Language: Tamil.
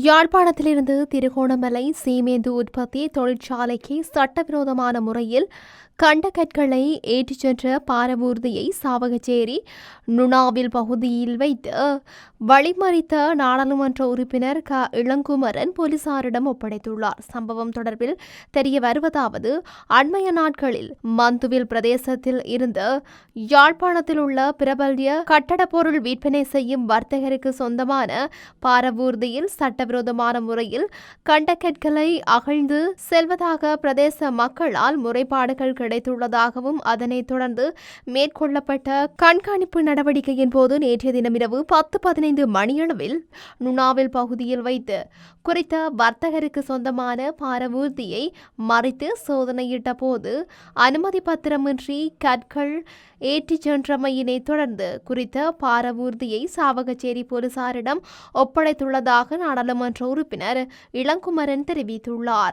யாழ்ப்பாணத்திலிருந்து திருகோணமலை சீமேந்து உற்பத்தி தொழிற்சாலைக்கு சட்டவிரோதமான முறையில் கண்டகற்களை ஏற்றிச் சென்ற பாரவூர்தியை சாவகச்சேரி நுணாவில் பகுதியில் வைத்து வழிமறித்த நாடாளுமன்ற உறுப்பினர் இளங்குமரன் போலீசாரிடம் ஒப்படைத்துள்ளார். சம்பவம் தொடர்பில் தெரிய வருவதாவது, அண்மைய நாட்களில் மந்துவில் பிரதேசத்தில் இருந்து யாழ்ப்பாணத்தில் உள்ள பிரபல்ய கட்டட பொருள் விற்பனை செய்யும் வர்த்தகருக்கு சொந்தமான பாரவூர்தியில் சட்டவிரோதமான முறையில் கண்டகற்களை அகழ்ந்து செல்வதாக பிரதேச மக்களால் முறைப்பாடுகள் கிடைத்துள்ளதாகவும் அதனைத் தொடர்ந்து மேற்கொள்ளப்பட்ட கண்காணிப்பு நடவடிக்கையின் போது நேற்றைய தினமிரவு 10:15 மணியளவில் நுணாவில் பகுதியில் வைத்து குறித்த வர்த்தகருக்கு சொந்தமான பாரவூர்தியை மறித்து சோதனையிட்ட போது அனுமதி பத்திரமின்றி கற்கள் ஏற்றிச் சென்றமையினை தொடர்ந்து குறித்த பாரவூர்தியை சாவகச்சேரி போலீசாரிடம் ஒப்படைத்துள்ளதாக நாடாளுமன்ற உறுப்பினர் இளங்குமரன் தெரிவித்துள்ளார்.